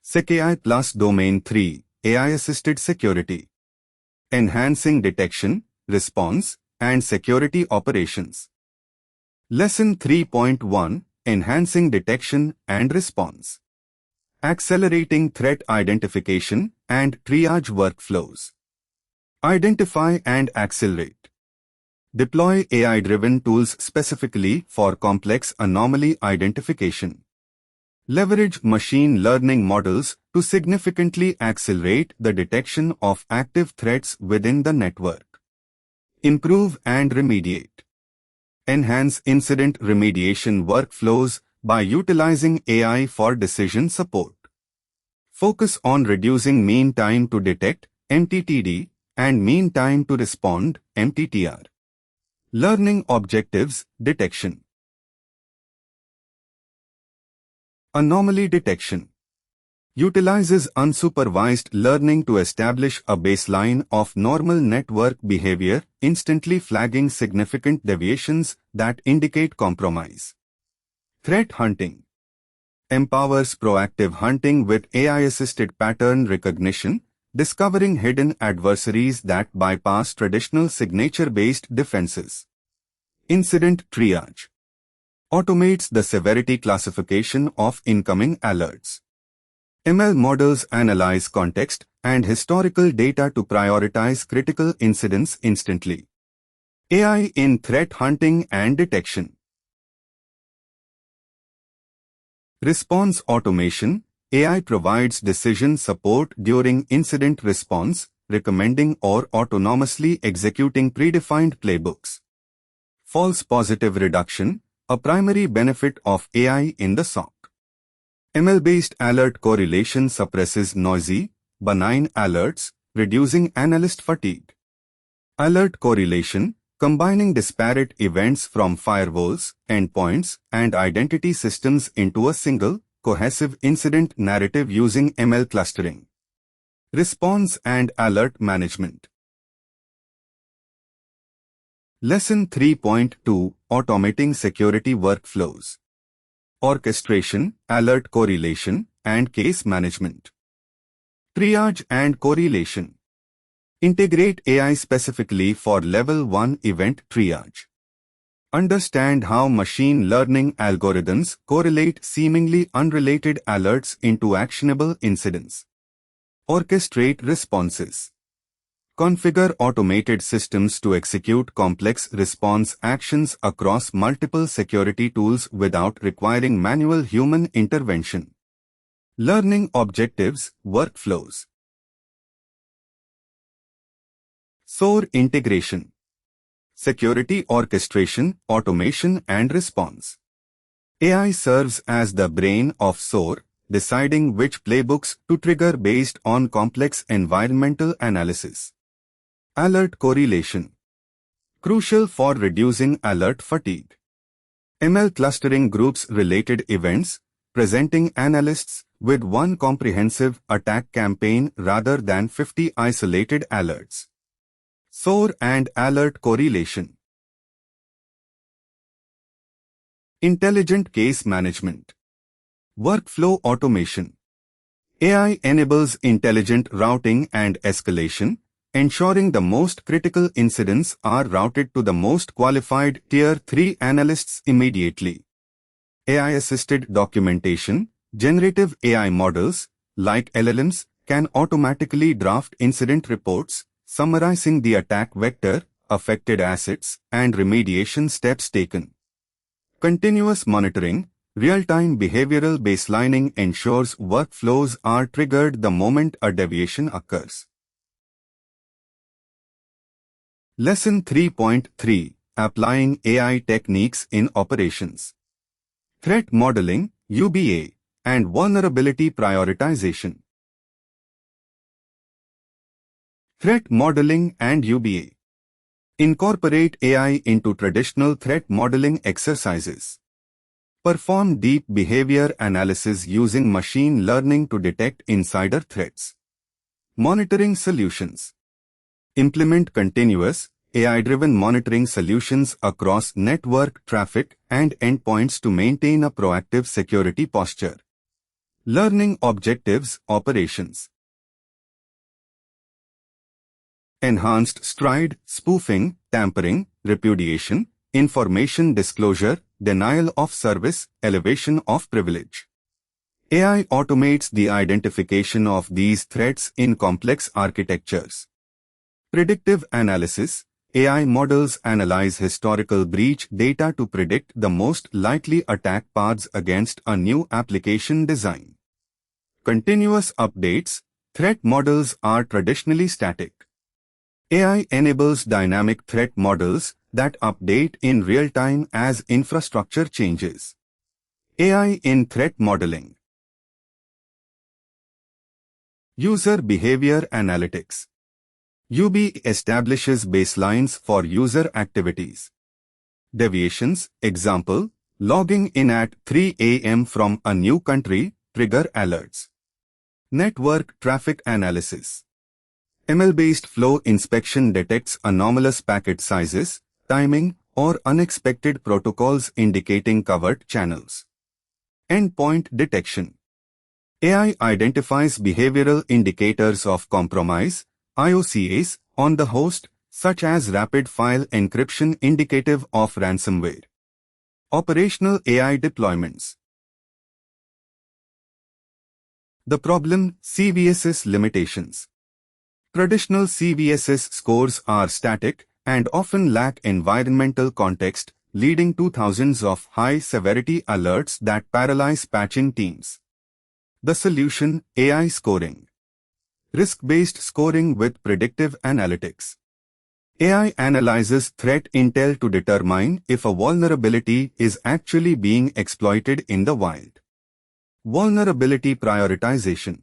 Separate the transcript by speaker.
Speaker 1: SecAI Plus Domain 3 AI-Assisted Security. Enhancing Detection, Response, and Security Operations. Lesson 3.1 Enhancing Detection and Response. Accelerating Threat Identification and Triage Workflows. Identify and accelerate. Deploy AI-driven tools specifically for complex anomaly identification. Leverage machine learning models to significantly accelerate the detection of active threats within the network. Improve and remediate. Enhance incident remediation workflows by utilizing AI for decision support. Focus on reducing mean time to detect (MTTD) and mean time to respond (MTTR). Learning objectives detection. Anomaly detection utilizes unsupervised learning to establish a baseline of normal network behavior, instantly flagging significant deviations that indicate compromise. Threat hunting empowers proactive hunting with AI-assisted pattern recognition, discovering hidden adversaries that bypass traditional signature-based defenses. Incident triage automates the severity classification of incoming alerts. ML models analyze context and historical data to prioritize critical incidents instantly. AI in threat hunting and detection. Response automation. AI provides decision support during incident response, recommending or autonomously executing predefined playbooks. False positive reduction. A primary benefit of AI in the SOC. ML-based alert correlation suppresses noisy, benign alerts, reducing analyst fatigue. Alert correlation, combining disparate events from firewalls, endpoints, and identity systems into a single, cohesive incident narrative using ML clustering. Response and alert management. Lesson 3.2 Automating Security Workflows. Orchestration, Alert Correlation, and Case Management. Triage and Correlation. Integrate AI specifically for Level 1 event triage. Understand how machine learning algorithms correlate seemingly unrelated alerts into actionable incidents. Orchestrate responses. Configure automated systems to execute complex response actions across multiple security tools without requiring manual human intervention. Learning objectives, workflows. SOAR integration. Security orchestration, automation and response. AI serves as the brain of SOAR, deciding which playbooks to trigger based on complex environmental analysis. Alert correlation. Crucial for reducing alert fatigue. ML clustering groups related events, presenting analysts with one comprehensive attack campaign rather than 50 isolated alerts. SOAR and alert correlation. Intelligent case management. Workflow automation. AI enables intelligent routing and escalation, ensuring the most critical incidents are routed to the most qualified Tier 3 analysts immediately. AI-assisted documentation. Generative AI models, like LLMs, can automatically draft incident reports, summarizing the attack vector, affected assets, and remediation steps taken. Continuous monitoring. Real-time behavioral baselining ensures workflows are triggered the moment a deviation occurs. Lesson 3.3 Applying AI Techniques in Operations. Threat Modeling, UBA, and Vulnerability Prioritization. Threat Modeling and UBA. Incorporate AI into traditional threat modeling exercises. Perform deep behavior analysis using machine learning to detect insider threats. Monitoring solutions. Implement continuous, AI-driven monitoring solutions across network traffic and endpoints to maintain a proactive security posture. Learning objectives, operations. Enhanced stride, spoofing, tampering, repudiation, information disclosure, denial of service, elevation of privilege. AI automates the identification of these threats in complex architectures. Predictive analysis. AI models analyze historical breach data to predict the most likely attack paths against a new application design. Continuous updates. Threat models are traditionally static. AI enables dynamic threat models that update in real time as infrastructure changes. AI in threat modeling. User behavior analytics. UB establishes baselines for user activities. Deviations, example, logging in at 3 a.m. from a new country, trigger alerts. Network traffic analysis. ML-based flow inspection detects anomalous packet sizes, timing, or unexpected protocols indicating covert channels. Endpoint detection. AI identifies behavioral indicators of compromise, IOCs, on the host, such as rapid file encryption indicative of ransomware. Operational AI deployments. The problem: CVSS limitations. Traditional CVSS scores are static and often lack environmental context, leading to thousands of high-severity alerts that paralyze patching teams. The solution: AI scoring. Risk-based scoring with predictive analytics. AI analyzes threat intel to determine if a vulnerability is actually being exploited in the wild. Vulnerability prioritization.